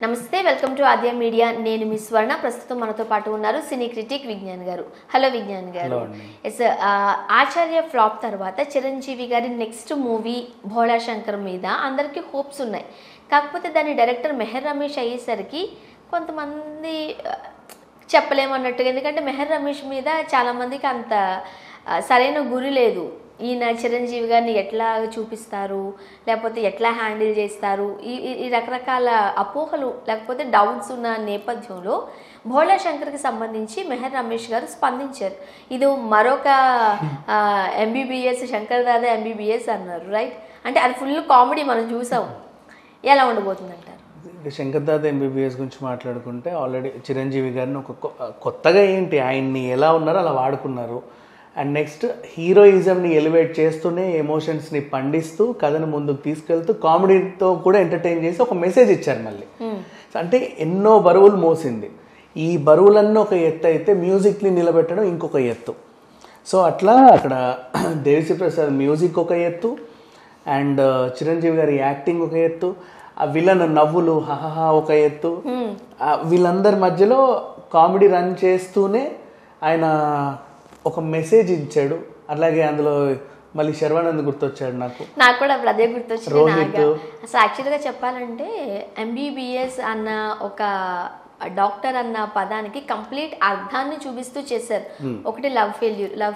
నమస్తే welcome to Aadya media నేను మీ స్వర్ణ ప్రస్తుతం మనతో పాటు ఉన్నారు సినీ క్రిటిక్ విజ్ఞాన్ గారు. హలో విజ్ఞాన్ గారు. ఎస్ ఆచార్య ఫ్లాప్ తర్వాత చిరంజీవి గారి నెక్స్ట్ మూవీ భోళా శంకర్ మీద అందరికీ హోప్స్ ఉన్నాయి. కాకపోతే దాని డైరెక్టర్ మెహర్ రమేష్ అయ్యేసరికి కొంతమంది చెప్పలేమన్నట్టుగా, ఎందుకంటే మెహర్ రమేష్ మీద చాలామందికి అంత సరైన గురి లేదు. ఈయన చిరంజీవి గారిని ఎట్లా చూపిస్తారు, లేకపోతే ఎట్లా హ్యాండిల్ చేస్తారు, ఈ రకరకాల అపోహలు లేకపోతే డౌట్స్ ఉన్న నేపథ్యంలో భోళా శంకర్కి సంబంధించి మెహర్ రమేష్ గారు స్పందించారు. ఇది మరొక ఎంబీబీఎస్ శంకర్ దాదా ఎంబీబీఎస్ అన్నారు, రైట్? అంటే అది ఫుల్ కామెడీ మనం చూసాం. ఎలా ఉండబోతుంది అంటారు? శంకర్ దాదా ఎంబీబీఎస్ గురించి మాట్లాడుకుంటే ఆల్రెడీ చిరంజీవి గారిని ఒక కొత్తగా ఏంటి ఆయన్ని ఎలా ఉన్నారో అలా వాడుకున్నారు. అండ్ నెక్స్ట్ హీరోయిజంని ఎలివేట్ చేస్తూనే ఎమోషన్స్ని పండిస్తూ కథను ముందుకు తీసుకెళ్తూ కామెడీతో కూడా ఎంటర్టైన్ చేసి ఒక మెసేజ్ ఇచ్చారు మళ్ళీ. అంటే ఎన్నో బరువులు మోసింది. ఈ బరువులన్నీ ఒక ఎత్తు అయితే మ్యూజిక్ని నిలబెట్టడం ఇంకొక ఎత్తు. సో అట్లా అక్కడ దేవిశ్రీ ప్రసాద్ మ్యూజిక్ ఒక ఎత్తు, అండ్ చిరంజీవి గారి యాక్టింగ్ ఒక ఎత్తు, ఆ విలన్ నవ్వులు హహహా ఒక ఎత్తు. వీళ్ళందరి మధ్యలో కామెడీ రన్ చేస్తూనే ఆయన ఒక మెసేజ్ ఇచ్చాడు. అలాగే అందులో మళ్ళీ శర్వానంద్ గుర్తొచ్చాడు నాకు కూడా అప్పుడు అదే గుర్తొచ్చింది. రోహిత్. అసలు యాక్చువల్గా చెప్పాలంటే ఎంబీబీఎస్ అన్న ఒక డాక్టర్ అన్న పదానికి కంప్లీట్ అర్థాన్ని చూపిస్తూ చేశారు. ఒకటి లవ్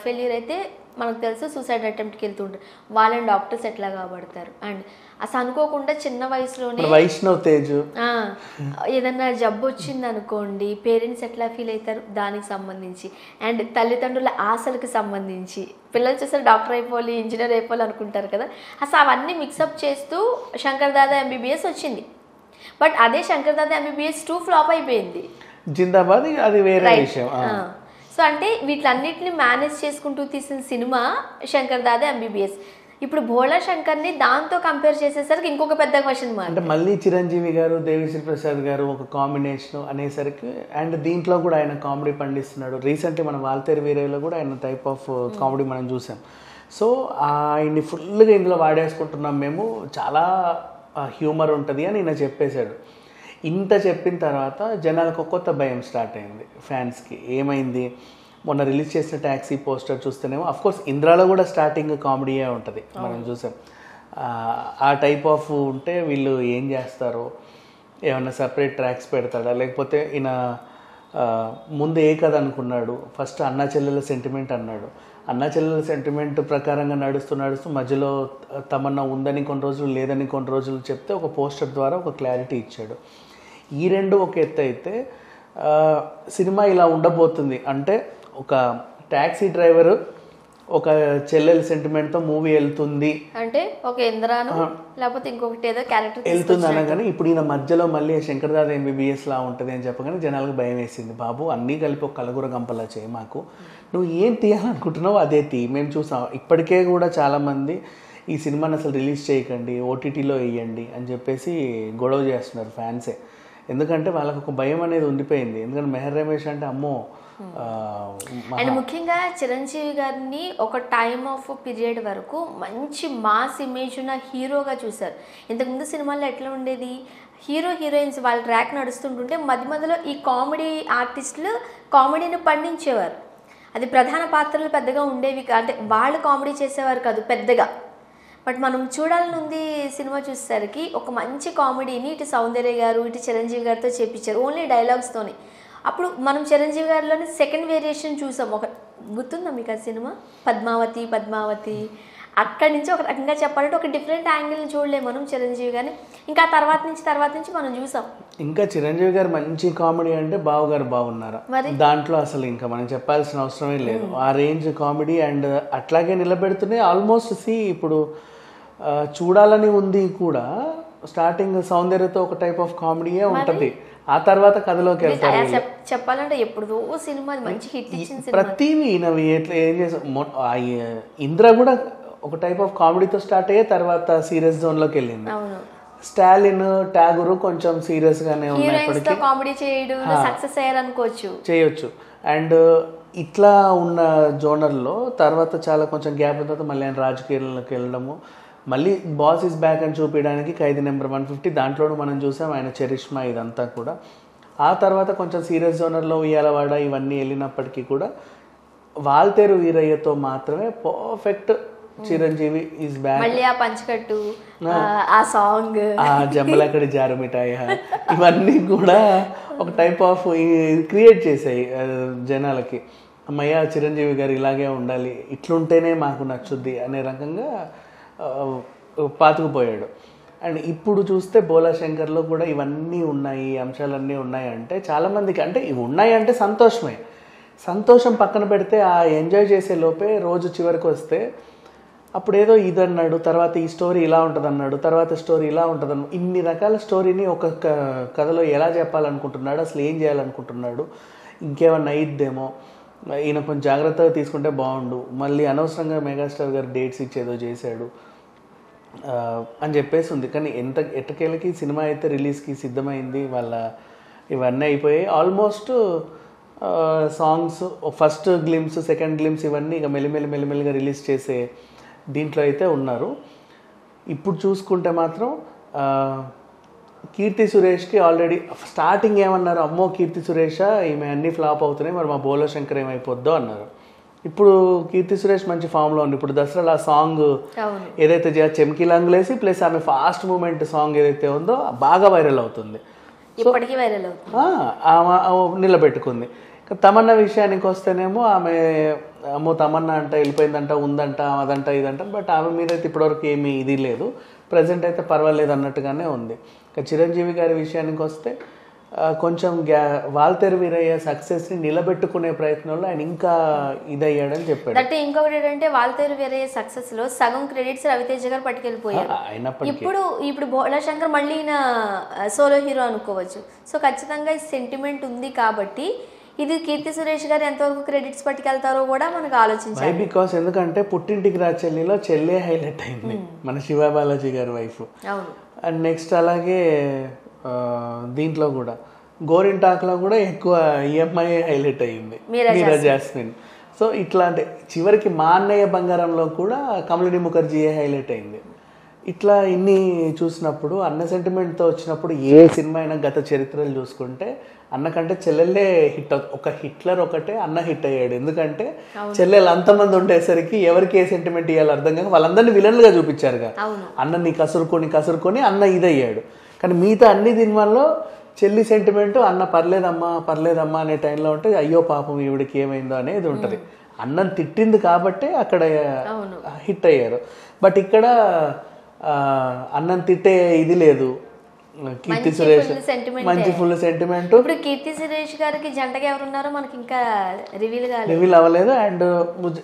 ఫెయిల్యూర్ అయితే మనకు తెలుసు సూసైడ్ అటెంప్ట్కి వెళ్తుంటారు. వాళ్ళని డాక్టర్స్ ఎట్లా కాబడతారు. అండ్ అసలు అనుకోకుండా చిన్న వయసులోనే వైష్ణవ్ తేజ్ ఏదన్నా జబ్బు వచ్చింది అనుకోండి, పేరెంట్స్ ఎట్లా ఫీల్ అవుతారు దానికి సంబంధించి, అండ్ తల్లిదండ్రుల ఆశలకు సంబంధించి, పిల్లలు చూసారు డాక్టర్ అయిపోవాలి ఇంజనీర్ అయిపోవాలి అనుకుంటారు కదా, అసలు అవన్నీ మిక్సప్ చేస్తూ శంకర్ దాదా ఎంబీబీఎస్ వచ్చింది. బట్ అదే శంకర్ దాదా ఎంబీబీఎస్ 2 ఫ్లాప్ అయిపోయింది. జిందాబాద్ అది వేరే విషయం. సో అంటే వీటిలన్నిటిని మేనేజ్ చేసుకుంటూ తీసిన సినిమా శంకర్ దాదా ఎంబీబీఎస్. ఇప్పుడు భోళా శంకర్ని దాంతో కంపేర్ చేసేసరికి ఇంకొక పెద్ద క్వశ్చన్ మార్క్. అంటే మళ్ళీ చిరంజీవి గారు దేవిశ్రీ ప్రసాద్ గారు ఒక కాంబినేషన్ అనేసరికి, అండ్ దీంట్లో కూడా ఆయన కామెడీ పండిస్తున్నాడు. రీసెంట్లీ మన వాల్తేరు వీరయ్యలో కూడా ఆయన టైప్ ఆఫ్ కామెడీ మనం చూసాం. సో ఆయన్ని ఫుల్గా ఇందులో వాడేసుకుంటున్నాం మేము, చాలా హ్యూమర్ ఉంటుంది అని ఈయన చెప్పేశాడు. ఇంత చెప్పిన తర్వాత జనాలకు ఒక కొత్త భయం స్టార్ట్ అయింది ఫ్యాన్స్కి. ఏమైంది, మొన్న రిలీజ్ చేసిన ట్యాక్సీ పోస్టర్ చూస్తేనేమో అఫ్కోర్స్ ఇంద్రాలో కూడా స్టార్టింగ్ కామెడీయే ఉంటుంది, మనం చూసాం. ఆ టైప్ ఆఫ్ ఉంటే వీళ్ళు ఏం చేస్తారో, ఏమన్నా సపరేట్ ట్రాక్స్ పెడతాడా, లేకపోతే ఈయన ముందు ఏ కథ అనుకున్నాడు, ఫస్ట్ అన్నా చెల్లెల సెంటిమెంట్ అన్నాడు. అన్నా చెల్లెల సెంటిమెంట్ ప్రకారంగా నడుస్తూ మధ్యలో తమన్నా ఉందని కొన్ని రోజులు లేదని కొన్ని రోజులు చెప్తే ఒక పోస్టర్ ద్వారా ఒక క్లారిటీ ఇచ్చాడు. ఈ రెండు ఒక ఎత్తు అయితే సినిమా ఇలా ఉండబోతుంది అంటే ఒక ట్యాక్సీ డ్రైవరు ఒక చెల్లెల సెంటిమెంట్తో మూవీ వెళ్తుంది అంటే ఒక ఇంద్రాను లేకపోతే ఇంకొకటి ఏదో క్యారెక్టర్ వెళ్తుంది అనగానే ఇప్పుడు ఈయన మధ్యలో మళ్ళీ శంకర్ దాదా ఎంబీబీఎస్ లా ఉంటుంది అని చెప్పగానే జనాలకు భయం వేసింది. బాబు అన్నీ కలిపి ఒక కలగూర గంపలా చేయి, మాకు నువ్వు ఏం తీయాలనుకుంటున్నావు అదే తీ, మేము చూసాం. ఇప్పటికే కూడా చాలామంది ఈ సినిమాని అసలు రిలీజ్ చేయకండి, ఓటీటీలో వేయండి అని చెప్పేసి గొడవ చేస్తున్నారు ఫ్యాన్సే. ఎందుకంటే వాళ్ళకు ఒక భయం అనేది ఉండిపోయింది. ఎందుకంటే మెహర్ రమేష్ అంటే అమ్మో. అండ్ ముఖ్యంగా చిరంజీవి గారిని ఒక టైమ్ ఆఫ్ పీరియడ్ వరకు మంచి మాస్ ఇమేజ్ ఉన్న హీరోగా చూశారు. ఇంతకుముందు సినిమాల్లో ఎట్లా ఉండేది, హీరోయిన్స్ వాళ్ళ ట్రాక్ నడుస్తుంటుంటే మధ్య మధ్యలో ఈ కామెడీ ఆర్టిస్టులు కామెడీని పండించేవారు. అది ప్రధాన పాత్రలు పెద్దగా ఉండేవి, అంటే వాళ్ళు కామెడీ చేసేవారు కాదు పెద్దగా. బట్ మనం చూడాలని ఉంది సినిమా చూసేసరికి ఒక మంచి కామెడీని ఇటు సౌందర్య గారు ఇటు చిరంజీవి గారితో చేపించారు, ఓన్లీ డైలాగ్స్తోని. అప్పుడు మనం చిరంజీవి గారిలోని సెకండ్ వేరియేషన్ చూసాం. ఒక గుర్తుందా మీకు ఆ సినిమా పద్మావతి? అక్కడి నుంచి ఒక రకంగా చెప్పాలంటే ఒక డిఫరెంట్ యాంగిల్ని చూడలేము మనం చిరంజీవి గారిని. ఇంకా తర్వాత నుంచి మనం చూసాం. ఇంకా చిరంజీవి గారు మంచి కామెడీ అంటే బావు గారు బాగున్నారా, దాంట్లో అసలు ఇంకా మనం చెప్పాల్సిన అవసరమే లేదు. ఆ రేంజ్ కామెడీ అండ్ అట్లాగే నిలబెడుతూనే ఆల్మోస్ట్ ఇప్పుడు చూడాలని ఉంది కూడా. స్టార్టింగ్ సౌందర్యతో ఒక టైప్ ఆఫ్ కామెడీయే ఉంటుంది, ఆ తర్వాత కథలోకి వెళ్తారు. చెప్పాలంటే ఎప్పుడు సినిమా మంచి హిట్ ఇచ్చింది. ప్రతిదీ ఎట్లా ఏం చేసాం. ఇంద్ర కూడా ఒక టైప్ ఆఫ్ కామెడీతో స్టార్ట్ అయ్యే తర్వాత సీరియస్ జోన్లోకి వెళ్ళింది. స్టాలిన్, ఠాగూర్ కొంచెం సీరియస్ గానే ఉన్నప్పటికీ కామెడీ సక్సెస్ చేయొచ్చు. అండ్ ఇట్లా ఉన్న జోనర్లో తర్వాత చాలా కొంచెం గ్యాప్ తర్వాత మళ్ళీ ఆయన రాజకీయాల్లోకి వెళ్ళడము, మళ్ళీ బాస్ ఇస్ బ్యాక్ అని చూపించడానికి ఖైదీ నెంబర్ 150 దాంట్లోనూ మనం చూసాం ఆయన చరిష్మా ఇదంతా కూడా. ఆ తర్వాత కొంచెం సీరియస్ జోనర్లో ఉయ్యాలవాడ ఇవన్నీ వెళ్ళినప్పటికీ కూడా వాల్తేరు వీరయ్యతో మాత్రమే పర్ఫెక్ట్ చిరంజీవి ఈజ్ బ్యాక్. మళ్ళీ ఆ పంచకట్టు, ఆ సాంగ్, ఆ జంబలక్కడి జారుమిఠాయి ఇవన్నీ కూడా ఒక టైప్ ఆఫ్ క్రియేట్ చేసాయి జనాలకి. అమ్మయ్య చిరంజీవి గారు ఇలాగే ఉండాలి, ఇట్లుంటేనే మాకు నచ్చుద్ది అనే రకంగా పాతుకుపోయాడు. అండ్ ఇప్పుడు చూస్తే బోలా శంకర్లో కూడా ఇవన్నీ ఉన్నాయి, అంశాలన్నీ ఉన్నాయి. అంటే చాలామందికి అంటే ఇవి ఉన్నాయి అంటే సంతోషమే. సంతోషం పక్కన పెడితే ఆ ఎంజాయ్ చేసే లోపే రోజు చివరికి వస్తే అప్పుడు ఏదో ఇది అన్నాడు, తర్వాత ఈ స్టోరీ ఇలా ఉంటుంది అన్నాడు, తర్వాత స్టోరీ ఇలా ఉంటుంది అన్నాడు. ఇన్ని రకాల స్టోరీని ఒక కథలో ఎలా చెప్పాలనుకుంటున్నాడు, అసలు ఏం చేయాలనుకుంటున్నాడు, ఇంకేమన్నా అయ్యిద్దేమో, ఈయన కొంచెం జాగ్రత్తగా తీసుకుంటే బాగుండు, మళ్ళీ అనవసరంగా మెగాస్టార్ గారు డేట్స్ ఇచ్చేదో చేశాడు అని చెప్పేసి ఉంది. కానీ ఎట్టకేలకి సినిమా అయితే రిలీజ్కి సిద్ధమైంది, వాళ్ళ ఇవన్నీ అయిపోయాయి. Almost songs first glimpse, second glimpse ఇవన్నీ ఇక మెల్లిమెల్లిగా రిలీజ్ చేసే దీంట్లో అయితే ఉన్నారు. ఇప్పుడు చూసుకుంటే మాత్రం కీర్తి సురేష్కి ఆల్రెడీ స్టార్టింగ్ ఏమన్నారు, అమ్మో కీర్తి సురేష ఈమె అన్నీ ఫ్లాప్ అవుతున్నాయి, మరి మా బోలో శంకర్ ఏమైపోద్దో అన్నారు. ఇప్పుడు కీర్తి సురేష్ మంచి ఫామ్లో ఉంది. ఇప్పుడు దసరాలో ఆ సాంగ్ ఏదైతే చెమ్కి లంగులేసి ప్లస్ ఆమె ఫాస్ట్ మూమెంట్ సాంగ్ ఏదైతే ఉందో బాగా వైరల్ అవుతుంది, నిలబెట్టుకుంది. తమన్నా విషయానికి వస్తేనేమో ఆమె అమ్మో తమన్నా అంట వెళ్ళిపోయిందంట, ఉందంట, అదంట ఇదంట, బట్ ఆమె మీద అయితే ఇప్పటివరకు ఏమీ ఇది లేదు, ప్రజెంట్ అయితే పర్వాలేదు అన్నట్టుగానే ఉంది. ఇక చిరంజీవి గారి విషయానికి వస్తే కొంచెం వాల్తేరు వీరయ్య సక్సెస్ని నిలబెట్టుకునే ప్రయత్నంలో ఆయన ఇంకా ఇదయ్యాడని చెప్పాడు. అంటే ఇంకొకటి ఏంటంటే వాల్తేరు వీరయ్య సక్సెస్ లో సగం క్రెడిట్స్ రవితేజ గారు పట్టుకెళ్ళిపోయారు. ఇప్పుడు బోలా శంకర్ మళ్ళీ సోలో హీరో అనుకోవచ్చు. సో ఖచ్చితంగా ఈ సెంటిమెంట్ ఉంది కాబట్టి ఇది కీర్తి సురేష్ గారు ఎంతవరకు క్రెడిట్స్ పట్టుకెళ్తారో కూడా మనకు ఆలోచించాలి. బికాస్ ఎందుకంటే పుట్టింటికి రా చెల్లిలో చెల్లె హైలైట్ అయింది, మన శివబాలాజీ గారి వైఫ్. అండ్ నెక్స్ట్ అలాగే దీంట్లో కూడా గోరింటాక్లో కూడా ఎక్కువ ఈఎంఐ హైలైట్ అయ్యింది, మీరా జాస్మిన్. సో ఇట్లాంటి చివరికి మా అన్నయ్య బంగారంలో కూడా కమలిని ముఖర్జీయే హైలైట్ అయింది. ఇట్లా ఇన్ని చూసినప్పుడు అన్న సెంటిమెంట్తో వచ్చినప్పుడు ఏ సినిమా అయినా గత చరిత్రలు చూసుకుంటే అన్న కంటే చెల్లెళ్ళే హిట్. ఒక హిట్లర్ ఒకటే అన్న హిట్ అయ్యాడు, ఎందుకంటే చెల్లెలు అంతమంది ఉండేసరికి ఎవరికి ఏ సెంటిమెంట్ ఇవ్వాలి అర్థం కాక వాళ్ళందరినీ విలన్లుగా చూపించారుగా. అన్నని కసురుకొని అన్న ఇదయ్యాడు. కానీ మిగతా అన్ని సినిమాల్లో చెల్లి సెంటిమెంట్ అన్న పర్లేదమ్మా అనే టైంలో ఉంటే అయ్యో పాపం ఈవిడికి ఏమైందో అనేది ఉంటుంది. అన్నని తిట్టింది కాబట్టి అక్కడ హిట్ అయ్యారు. బట్ ఇక్కడ అన్నం తిట్టే ఇది లేదు. కీర్తి సురేష్ మంచి ఫుల్ సెంటిమెంట్. ఇప్పుడు కీర్తి సురేష్ గారికి జంటగా ఎవరున్నారో మనకి ఇంకా రివీల్ అవ్వలేదు. అండ్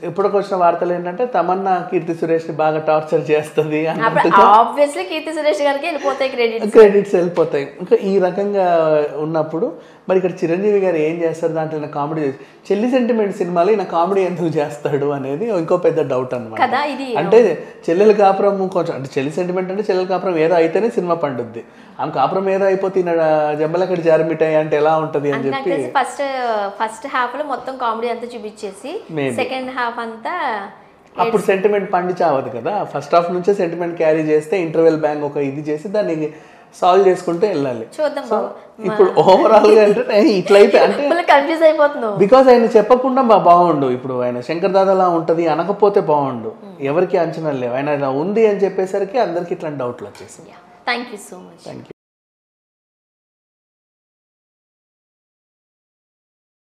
ఇప్పటికి వచ్చిన వార్తలు ఏంటంటే తమన్నా కీర్తి సురేష్ ని బాగా టార్చర్ చేస్తుంది, ఆబ్వియస్లీ కీర్తి సురేష్ గారికి క్రెడిట్స్ వెళ్ళిపోతాయి. ఇంకా ఈ రకంగా ఉన్నప్పుడు మరి ఇక్కడ చిరంజీవి గారు ఏం చేస్తారు, దాంట్లో కామెడీ చేసి చెల్లి సెంటిమెంట్ సినిమాలో ఈయన కామెడీ ఎందుకు చేస్తాడు అనేది ఇంకో పెద్ద డౌట్ అనమాట. అంటే చెల్లెల కాపురం కొంచెం అంటే చెల్లి సెంటిమెంట్ అంటే చెల్లెల కాపురం ఏదో అయితేనే సినిమా పండుద్ది, ఆమె కాపురం ఏదో అయిపోతే జంబలక్కడి జారుమిఠాయి అంటే ఎలా ఉంటది అని చెప్పి ఫస్ట్ హాఫ్ లో మొత్తం కామెడీ అంతా చూపించేసి సెకండ్ హాఫ్ అంతా అప్పుడు సెంటిమెంట్ పండి చావదు కదా. ఫస్ట్ హాఫ్ నుంచే సెంటిమెంట్ క్యారీ చేస్తే ఇంటర్వెల్ బ్యాంగ్ ఒక ఇది చేసి దాన్ని సాల్వ్ చేసుకుంటూ వెళ్ళాలి. ఇప్పుడు ఓవరాల్ గా అంటే ఇట్లా అయితే అంటే కన్ఫ్యూజ్ అయిపోతున్నాం. బికాస్ ఆయన చెప్పకుండా బాగుండు, ఇప్పుడు ఆయన శంకర్ దాదాలా ఉంటది అనకపోతే బాగుండు, ఎవరికి అంచనా లేవు. ఆయన ఉంది అని చెప్పేసరికి అందరికి ఇట్లాంటి డౌట్లు వచ్చేసాయి. Thank you so much. Thank you.